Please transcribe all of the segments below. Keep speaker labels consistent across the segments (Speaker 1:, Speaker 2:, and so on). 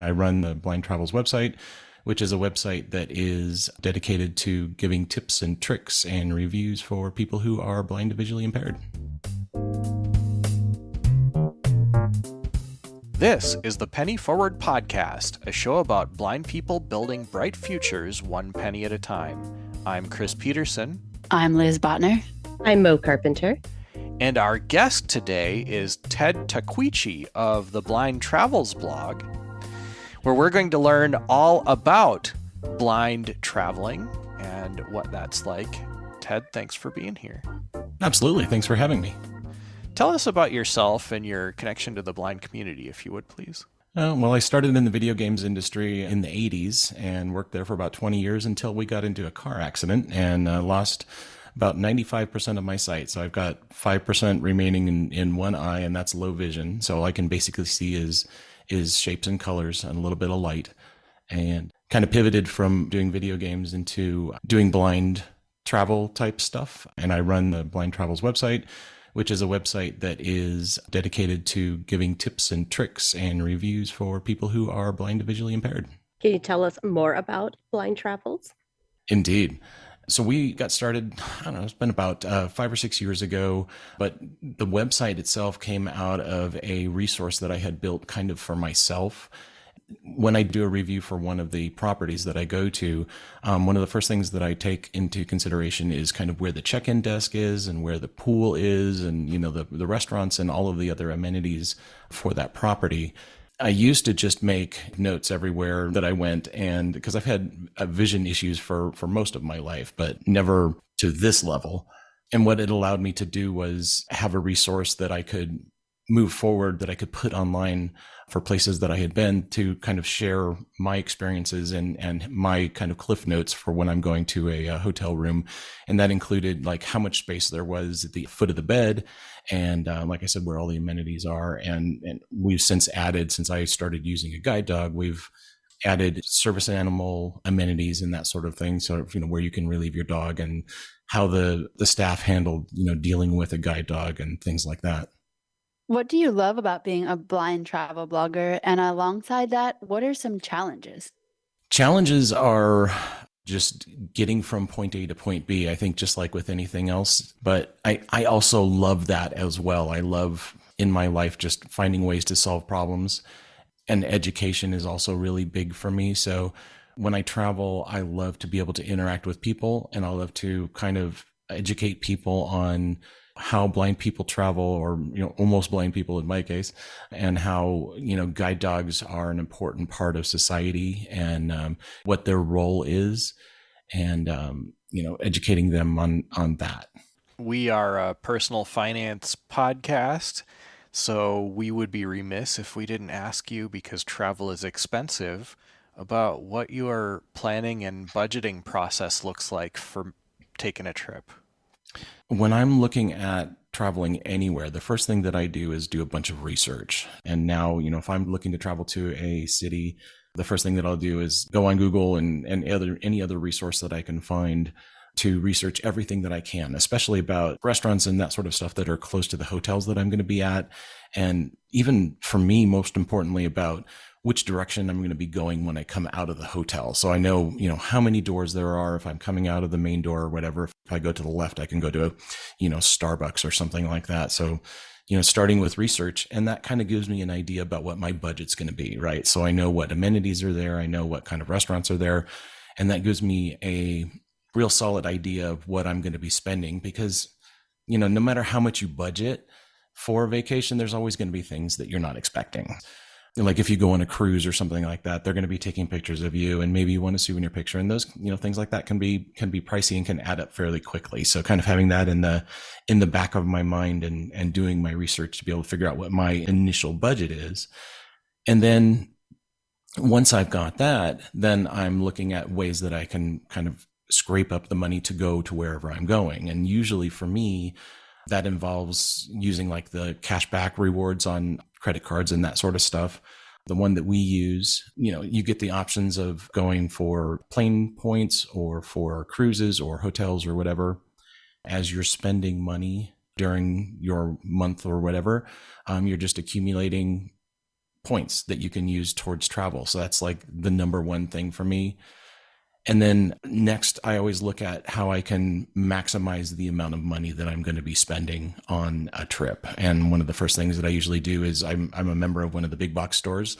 Speaker 1: I run the Blind Travels website, which is a website that is dedicated to giving tips and tricks and reviews for people who are blind to visually impaired.
Speaker 2: This is the Pennyforward podcast, a show about blind people building bright futures one penny at a time. I'm Chris Peterson.
Speaker 3: I'm Liz Botner.
Speaker 4: I'm Mo Carpenter.
Speaker 2: And our guest today is Ted Tahquechi of the Blind Travels blog, where we're going to learn all about blind traveling and what that's like. Ted, thanks for being here.
Speaker 1: Absolutely. Thanks for having me.
Speaker 2: Tell us about yourself and your connection to the blind community, if you would, please.
Speaker 1: Well, I started in the video games industry in the 80s and worked there for about 20 years until we got into a car accident and lost about 95% of my sight. So I've got 5% remaining in one eye, and that's low vision. So all I can basically see is shapes and colors and a little bit of light, and kind of pivoted from doing video games into doing blind travel type stuff. And I run the Blind Travels website, which is a website that is dedicated to giving tips and tricks and reviews for people who are blind to visually impaired.
Speaker 4: Can you tell us more about Blind Travels?
Speaker 1: Indeed. So we got started, I don't know, it's been about 5 or 6 years ago, but the website itself came out of a resource that I had built kind of for myself. When I do a review for one of the properties that I go to, one of the first things that I take into consideration is kind of where the check-in desk is and where the pool is and, you know, the restaurants and all of the other amenities for that property. I used to just make notes everywhere that I went, and because I've had vision issues for most of my life, but never to this level. And what it allowed me to do was have a resource that I could move forward, that I could put online for places that I had been, to kind of share my experiences and my kind of cliff notes for when I'm going to a hotel room. And that included like how much space there was at the foot of the bed. And like I said, where all the amenities are. And we've since added, since I started using a guide dog, we've added service animal amenities and that sort of thing. So, you know, where you can relieve your dog and how the staff handled, you know, dealing with a guide dog and things like that.
Speaker 3: What do you love about being a blind travel blogger? And alongside that, what are some challenges?
Speaker 1: Challenges are just getting from point A to point B, I think, just like with anything else. But I also love that as well. I love in my life just finding ways to solve problems. And education is also really big for me. So when I travel, I love to be able to interact with people, and I love to kind of educate people on how blind people travel, or, you know, almost blind people in my case, and how, you know, guide dogs are an important part of society, and what their role is, and, you know, educating them on that.
Speaker 2: We are a personal finance podcast, so we would be remiss if we didn't ask you, because travel is expensive, about what your planning and budgeting process looks like for taking a trip.
Speaker 1: When I'm looking at traveling anywhere, the first thing that I do is do a bunch of research. And now, you know, if I'm looking to travel to a city, the first thing that I'll do is go on Google and any other resource that I can find to research everything that I can, especially about restaurants and that sort of stuff that are close to the hotels that I'm going to be at. And even for me, most importantly, about which direction I'm going to be going when I come out of the hotel. So I know, you know, how many doors there are if I'm coming out of the main door or whatever. If I go to the left, I can go to, you know, Starbucks or something like that. So, you know, starting with research, and that kind of gives me an idea about what my budget's going to be, right? So I know what amenities are there. I know what kind of restaurants are there. And that gives me a real solid idea of what I'm going to be spending, because, you know, no matter how much you budget for a vacation, there's always going to be things that you're not expecting. Like if you go on a cruise or something like that, they're going to be taking pictures of you, and maybe you want a souvenir picture, and those, you know, things like that can be pricey and can add up fairly quickly. So kind of having that in the back of my mind and doing my research to be able to figure out what my initial budget is. And then once I've got that, then I'm looking at ways that I can kind of scrape up the money to go to wherever I'm going. And usually for me, that involves using like the cashback rewards on credit cards and that sort of stuff. The one that we use, you know, you get the options of going for plane points or for cruises or hotels or whatever. As you're spending money during your month or whatever, you're just accumulating points that you can use towards travel. So that's like the number one thing for me. And then next, I always look at how I can maximize the amount of money that I'm going to be spending on a trip. And one of the first things that I usually do is I'm a member of one of the big box stores,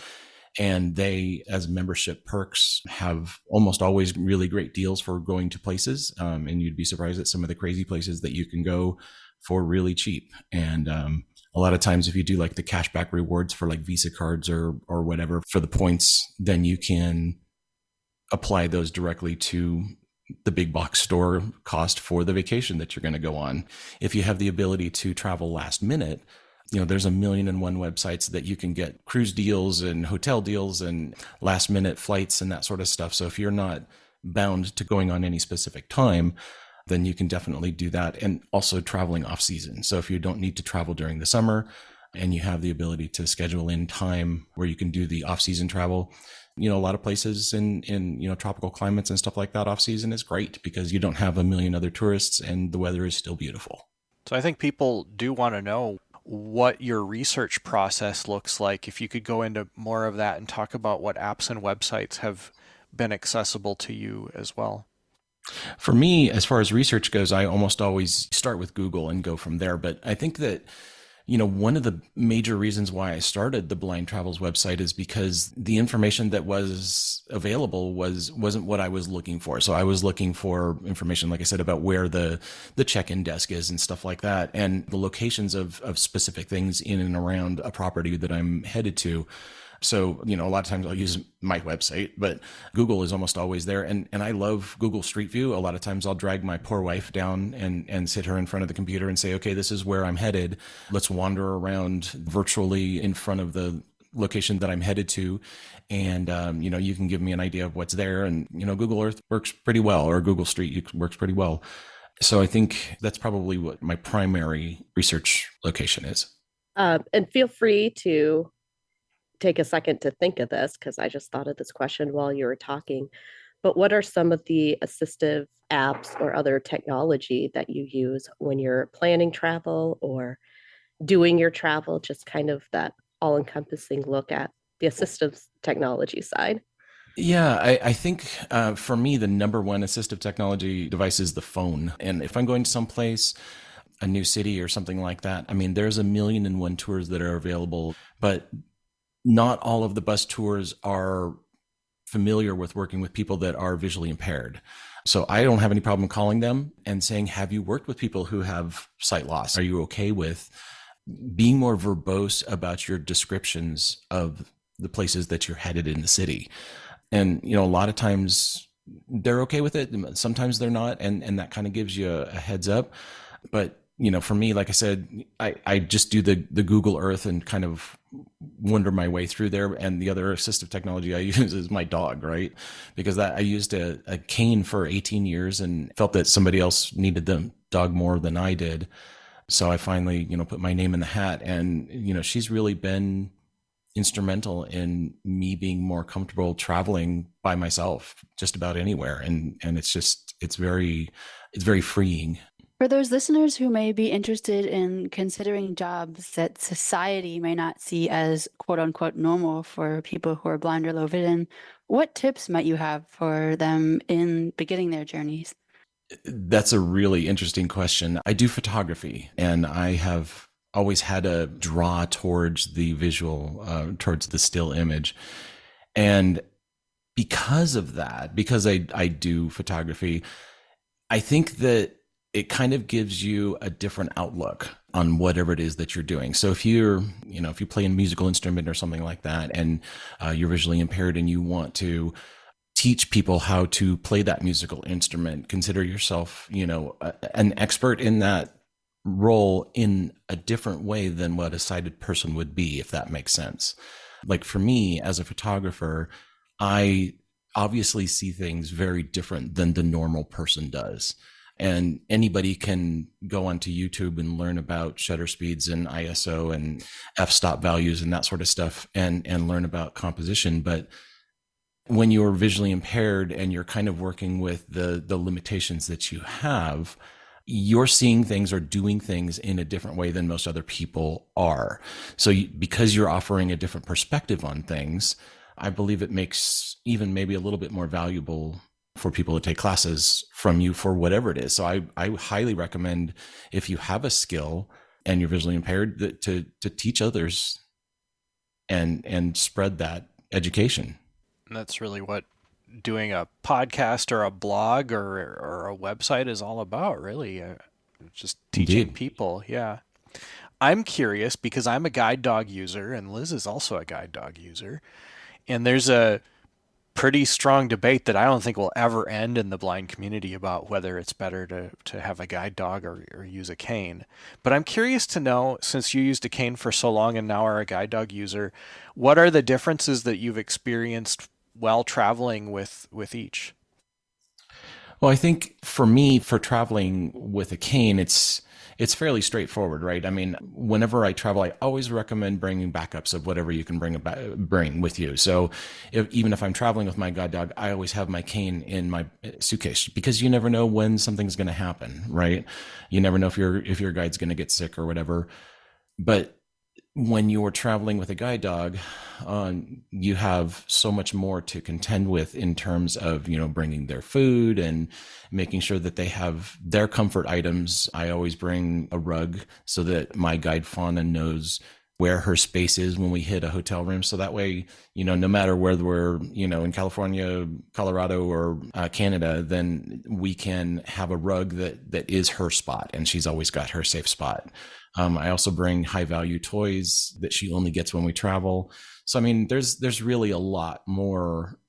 Speaker 1: and they, as membership perks, have almost always really great deals for going to places. And you'd be surprised at some of the crazy places that you can go for really cheap. And a lot of times, if you do like the cashback rewards for like Visa cards or whatever for the points, then you can apply those directly to the big box store cost for the vacation that you're going to go on. If you have the ability to travel last minute, there's 1,000,001 websites that you can get cruise deals and hotel deals and last minute flights and that sort of stuff. So if you're not bound to going on any specific time, then you can definitely do that. And also traveling off season. So if you don't need to travel during the summer and you have the ability to schedule in time where you can do the off season travel, a lot of places in tropical climates and stuff like that off season is great because you don't have 1,000,000 other tourists and the weather is still beautiful.
Speaker 2: So I think people do want to know what your research process looks like. If you could go into more of that and talk about what apps and websites have been accessible to you as well.
Speaker 1: For me, as far as research goes, I almost always start with Google and go from there. But I think that one of the major reasons why I started the Blind Travels website is because the information that was available wasn't what I was looking for. So I was looking for information, like I said, about where the check-in desk is and stuff like that, and the locations of specific things in and around a property that I'm headed to. So, a lot of times I'll use my website, but Google is almost always there. And I love Google Street View. A lot of times I'll drag my poor wife down and sit her in front of the computer and say, okay, this is where I'm headed. Let's wander around virtually in front of the location that I'm headed to. And, you can give me an idea of what's there. And, Google Earth works pretty well, or Google Street works pretty well. So I think that's probably what my primary research location is.
Speaker 4: And feel free to take a second to think of this, because I just thought of this question while you were talking. But what are some of the assistive apps or other technology that you use when you're planning travel or doing your travel? Just kind of that all-encompassing look at the assistive technology side.
Speaker 1: Yeah, I think for me, the number one assistive technology device is the phone. And if I'm going to someplace, a new city or something like that, there's 1,000,001 tours that are available, but not all of the bus tours are familiar with working with people that are visually impaired. So I don't have any problem calling them and saying, have you worked with people who have sight loss? Are you okay with being more verbose about your descriptions of the places that you're headed in the city? And, a lot of times they're okay with it. Sometimes they're not. And that kind of gives you a heads up. But, for me, like I said, I just do the Google Earth and kind of wander my way through there. And the other assistive technology I use is my dog, right? Because I used a cane for 18 years and felt that somebody else needed the dog more than I did. So I finally, put my name in the hat, and, she's really been instrumental in me being more comfortable traveling by myself just about anywhere. And it's very freeing.
Speaker 3: For those listeners who may be interested in considering jobs that society may not see as quote unquote normal for people who are blind or low vision, what tips might you have for them in beginning their journeys?
Speaker 1: That's a really interesting question. I do photography, and I have always had a draw towards the visual, towards the still image. And because of that, because I do photography, I think that it kind of gives you a different outlook on whatever it is that you're doing. So if if you play a musical instrument or something like that, and you're visually impaired and you want to teach people how to play that musical instrument, consider yourself, an expert in that role in a different way than what a sighted person would be, if that makes sense. Like for me as a photographer, I obviously see things very different than the normal person does. And anybody can go onto YouTube and learn about shutter speeds and ISO and f-stop values and that sort of stuff and learn about composition. But when you're visually impaired and you're kind of working with the limitations that you have, you're seeing things or doing things in a different way than most other people are. So because you're offering a different perspective on things, I believe it makes even maybe a little bit more valuable for people to take classes from you for whatever it is. So I highly recommend, if you have a skill and you're visually impaired, to teach others and spread that education.
Speaker 2: And that's really what doing a podcast or a blog or a website is all about, really. Just teaching
Speaker 1: Indeed.
Speaker 2: people. Yeah. I'm curious because I'm a guide dog user and Liz is also a guide dog user. And there's a pretty strong debate that I don't think will ever end in the blind community about whether it's better to have a guide dog or use a cane. But I'm curious to know, since you used a cane for so long and now are a guide dog user, what are the differences that you've experienced while traveling with each?
Speaker 1: Well, I think for me, for traveling with a cane, it's fairly straightforward, right? I mean, whenever I travel, I always recommend bringing backups of whatever you can bring with you. So even if I'm traveling with my guide dog, I always have my cane in my suitcase, because you never know when something's going to happen, right? You never know if your guide's going to get sick or whatever. But when you're traveling with a guide dog, you have so much more to contend with in terms of, bringing their food and making sure that they have their comfort items. I always bring a rug so that my guide Fauna knows where her space is when we hit a hotel room. So that way, no matter whether we're, in California, Colorado, or Canada, then we can have a rug that is her spot, and she's always got her safe spot. I also bring high value toys that she only gets when we travel. So, I mean, there's really a lot more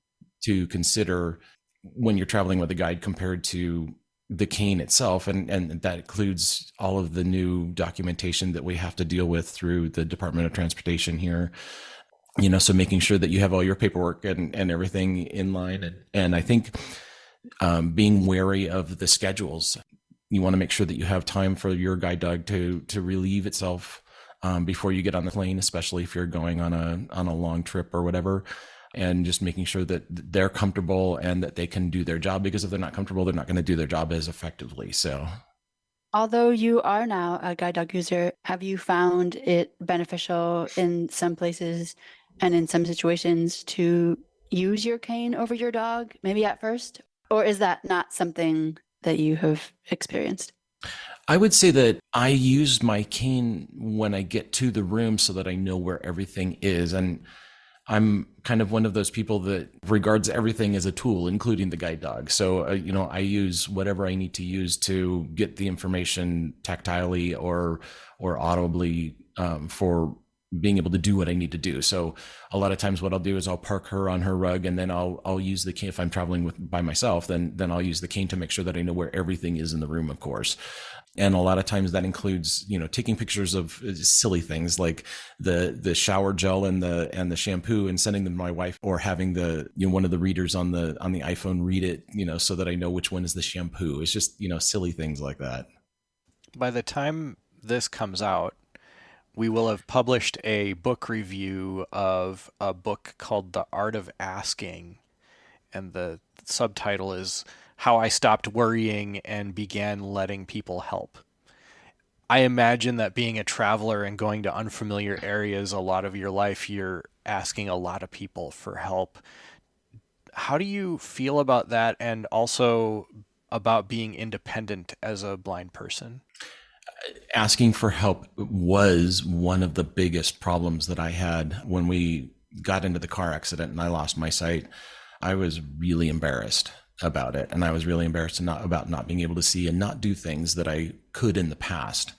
Speaker 1: to consider when you're traveling with a guide compared to the cane itself. And that includes all of the new documentation that we have to deal with through the Department of Transportation here. So making sure that you have all your paperwork and everything in line. And I think being wary of the schedules. You want to make sure that you have time for your guide dog to relieve itself before you get on the plane, especially if you're going on a long trip or whatever, and just making sure that they're comfortable and that they can do their job, because if they're not comfortable, they're not going to do their job as effectively. So,
Speaker 3: although you are now a guide dog user, have you found it beneficial in some places and in some situations to use your cane over your dog, maybe at first? Or is that not something that you have experienced?
Speaker 1: I would say that I use my cane when I get to the room so that I know where everything is. And I'm kind of one of those people that regards everything as a tool, including the guide dog. So, I use whatever I need to use to get the information tactilely or audibly for being able to do what I need to do. So a lot of times what I'll do is I'll park her on her rug, and then I'll use the cane. If I'm traveling by myself, then I'll use the cane to make sure that I know where everything is in the room, of course. And a lot of times that includes, taking pictures of silly things like the shower gel and the shampoo and sending them to my wife, or having one of the readers on the iPhone read it, so that I know which one is the shampoo. It's just, silly things like that.
Speaker 2: By the time this comes out, we will have published a book review of a book called The Art of Asking, and the subtitle is How I Stopped Worrying and Began Letting People Help. I imagine that being a traveler and going to unfamiliar areas a lot of your life, you're asking a lot of people for help. How do you feel about that, and also about being independent as a blind person?
Speaker 1: Asking for help was one of the biggest problems that I had when we got into the car accident and I lost my sight. I was really embarrassed about it, and I was really embarrassed about not being able to see and not do things that I could in the past.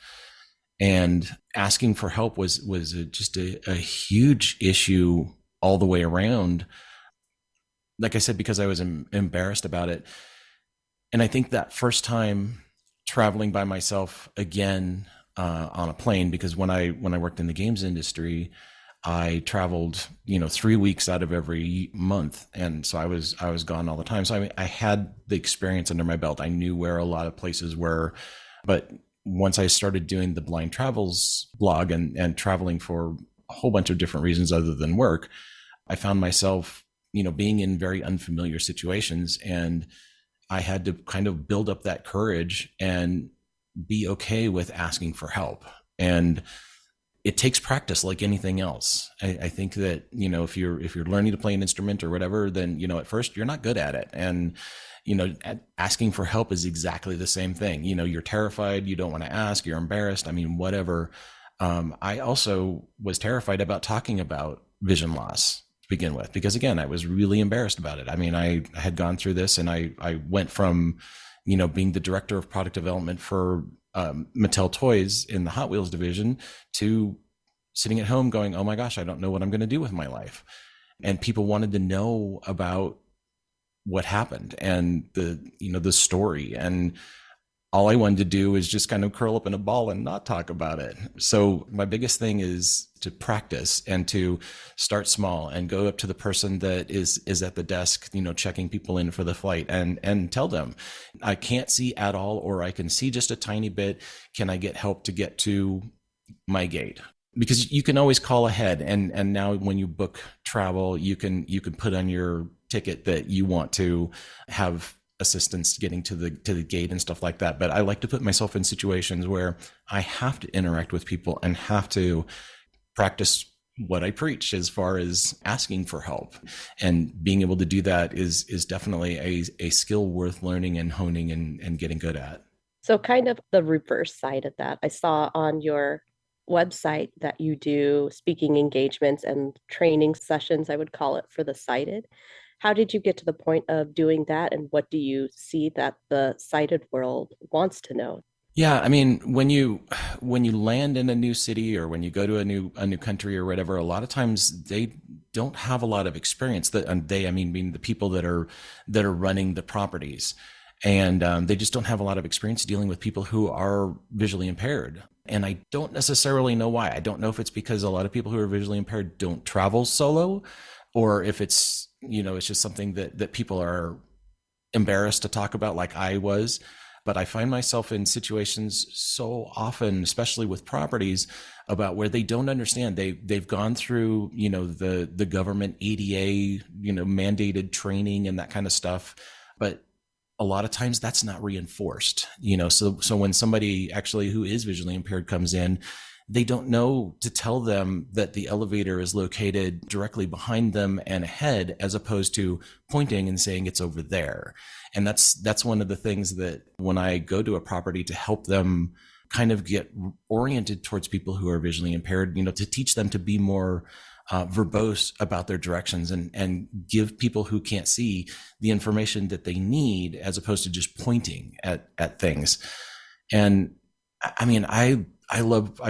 Speaker 1: And asking for help was just a huge issue all the way around. Like I said, because I was embarrassed about it. And I think that first time traveling by myself again on a plane, because when I worked in the games industry, I traveled 3 weeks out of every month, and so I was gone all the time. So I had the experience under my belt. I knew where a lot of places were. But once I started doing the Blind Travels blog and traveling for a whole bunch of different reasons other than work, I found myself being in very unfamiliar situations, and I had to kind of build up that courage and be okay with asking for help. And it takes practice like anything else. I think that, if you're learning to play an instrument or whatever, then, at first you're not good at it. And, asking for help is exactly the same thing. You're terrified, you don't want to ask, you're embarrassed. I mean, whatever. I also was terrified about talking about vision loss to begin with, because again, I was really embarrassed about it. I mean, I had gone through this, and I went from, being the director of product development for Mattel Toys in the Hot Wheels division to sitting at home going, oh my gosh, I don't know what I'm going to do with my life. And people wanted to know about what happened and the story. And all I wanted to do is just kind of curl up in a ball and not talk about it. So my biggest thing is to practice and to start small and go up to the person that is at the desk, checking people in for the flight, and tell them, I can't see at all, or I can see just a tiny bit. Can I get help to get to my gate? Because you can always call ahead. And now when you book travel, you can put on your ticket that you want to have assistance getting to the gate and stuff like that. But I like to put myself in situations where I have to interact with people and have to practice what I preach as far as asking for help. And being able to do that is definitely a skill worth learning and honing and getting good at.
Speaker 4: So kind of the reverse side of that, I saw on your website that you do speaking engagements and training sessions, I would call it, for the sighted. How did you get to the point of doing that, and what do you see that the sighted world wants to know?
Speaker 1: Yeah, I mean, when you land in a new city, or when you go to a new country or whatever, a lot of times they don't have a lot of experience. I mean the people that are running the properties, and they just don't have a lot of experience dealing with people who are visually impaired. And I don't necessarily know why. I don't know if it's because a lot of people who are visually impaired don't travel solo, or if it's it's just something that people are embarrassed to talk about, like I was. But I find myself in situations so often, especially with properties, about where they don't understand. They've gone through, the government ADA, mandated training and that kind of stuff. But a lot of times that's not reinforced, so when somebody actually who is visually impaired comes in, they don't know to tell them that the elevator is located directly behind them and ahead, as opposed to pointing and saying it's over there. And that's one of the things that when I go to a property to help them kind of get oriented towards people who are visually impaired, to teach them to be more verbose about their directions and give people who can't see the information that they need, as opposed to just pointing at things. And I mean, I've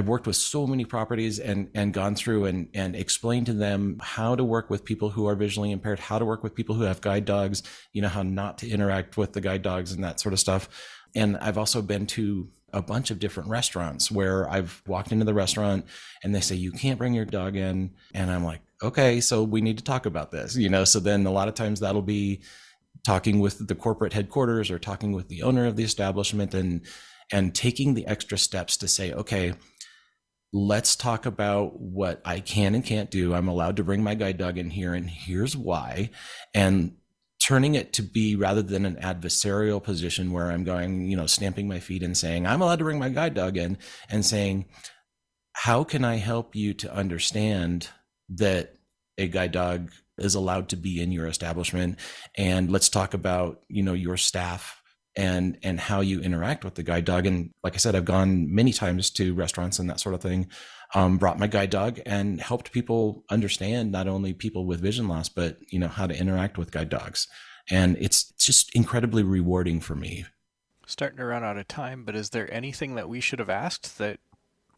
Speaker 1: worked with so many properties and gone through and explained to them how to work with people who are visually impaired, how to work with people who have guide dogs, how not to interact with the guide dogs and that sort of stuff. And I've also been to a bunch of different restaurants where I've walked into the restaurant and they say, you can't bring your dog in. And I'm like, okay, so we need to talk about this, so then a lot of times that'll be talking with the corporate headquarters or talking with the owner of the establishment and taking the extra steps to say, okay, let's talk about what I can and can't do. I'm allowed to bring my guide dog in here, and here's why. And turning it to be, rather than an adversarial position where I'm going, stamping my feet and saying, I'm allowed to bring my guide dog in, and saying, how can I help you to understand that a guide dog is allowed to be in your establishment? And let's talk about, your staff and how you interact with the guide dog. And like I said, I've gone many times to restaurants and that sort of thing, brought my guide dog and helped people understand, not only people with vision loss, but how to interact with guide dogs. And it's just incredibly rewarding for me.
Speaker 2: Starting to run out of time, but is there anything that we should have asked that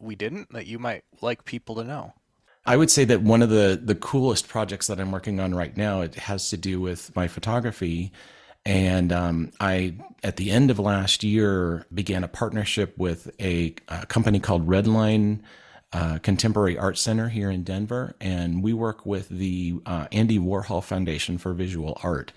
Speaker 2: we didn't, that you might like people to know?
Speaker 1: I would say that one of the coolest projects that I'm working on right now, it has to do with my photography. And I, at the end of last year, began a partnership with a company called Redline Contemporary Art Center here in Denver. And we work with the Andy Warhol Foundation for Visual Art.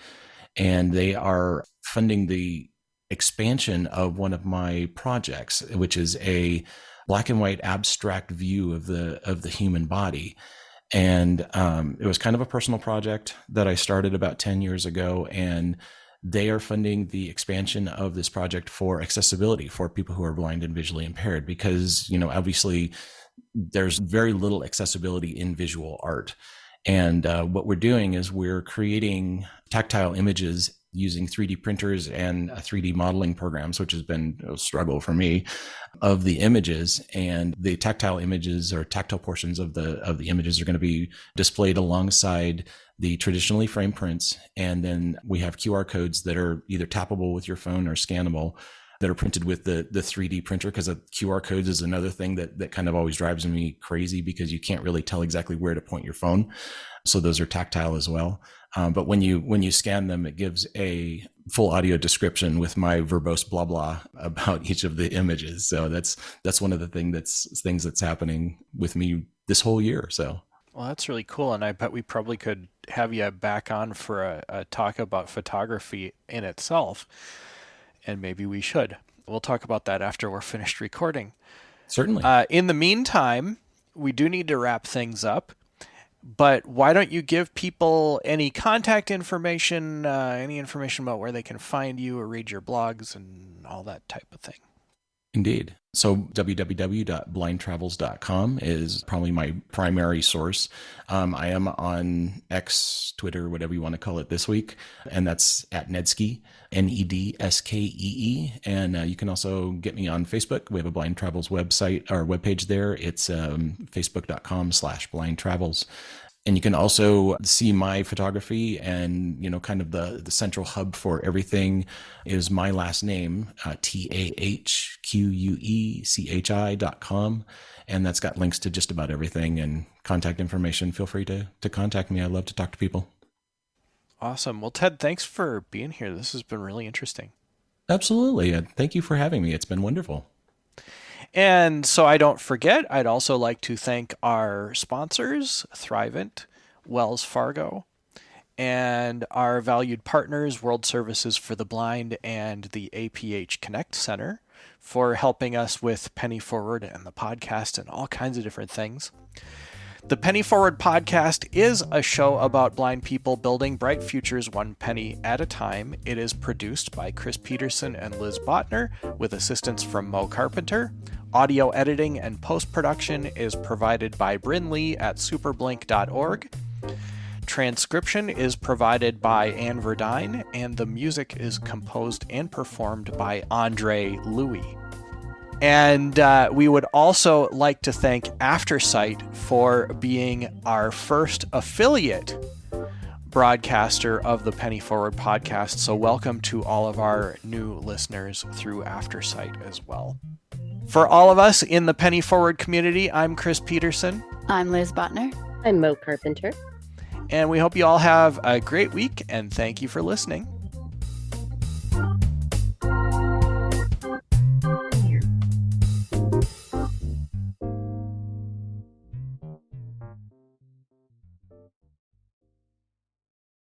Speaker 1: And they are funding the expansion of one of my projects, which is a black and white abstract view of the human body. And it was kind of a personal project that I started about 10 years ago. And they are funding the expansion of this project for accessibility for people who are blind and visually impaired, because, obviously there's very little accessibility in visual art. And what we're doing is we're creating tactile images using 3D printers and 3D modeling programs, which has been a struggle for me, of the images. And the tactile images, or tactile portions of the images, are going to be displayed alongside the traditionally framed prints. And then we have QR codes that are either tappable with your phone or scannable, that are printed with the 3D printer, because QR codes is another thing that kind of always drives me crazy, because you can't really tell exactly where to point your phone. So those are tactile as well. But when you scan them, it gives a full audio description with my verbose blah blah about each of the images. So that's one of the things that's happening with me this whole year. So.
Speaker 2: Well, that's really cool. And I bet we probably could have you back on for a talk about photography in itself. And maybe we should. We'll talk about that after we're finished recording.
Speaker 1: Certainly.
Speaker 2: In the meantime, we do need to wrap things up. But why don't you give people any contact information, any information about where they can find you or read your blogs and all that type of thing?
Speaker 1: Indeed. So www.blindtravels.com is probably my primary source. I am on X, Twitter, whatever you want to call it this week, and that's at Nedskee, Nedskee. And you can also get me on Facebook. We have a Blind Travels website or webpage there. It's facebook.com/blindtravels. And you can also see my photography, and, kind of the central hub for everything is my last name, TAHQUECHI.com. And that's got links to just about everything and contact information. Feel free to contact me. I love to talk to people.
Speaker 2: Awesome. Well, Ted, thanks for being here. This has been really interesting.
Speaker 1: Absolutely. Thank you for having me. It's been wonderful.
Speaker 2: And so I don't forget, I'd also like to thank our sponsors, Thrivent, Wells Fargo, and our valued partners, World Services for the Blind and the APH Connect Center, for helping us with Penny Forward and the podcast and all kinds of different things. The Penny Forward podcast is a show about blind people building bright futures one penny at a time. It is produced by Chris Peterson and Liz Botner, with assistance from Mo Carpenter. Audio editing and post-production is provided by Brynn Lee at superblink.org. Transcription is provided by Anne Verduin, and the music is composed and performed by Andre Louis. And we would also like to thank Aftersight for being our first affiliate broadcaster of the Penny Forward podcast. So welcome to all of our new listeners through Aftersight as well. For all of us in the Penny Forward community, I'm Chris Peterson.
Speaker 3: I'm Liz Botner.
Speaker 4: I'm Mo Carpenter.
Speaker 2: And we hope you all have a great week, and thank you for listening.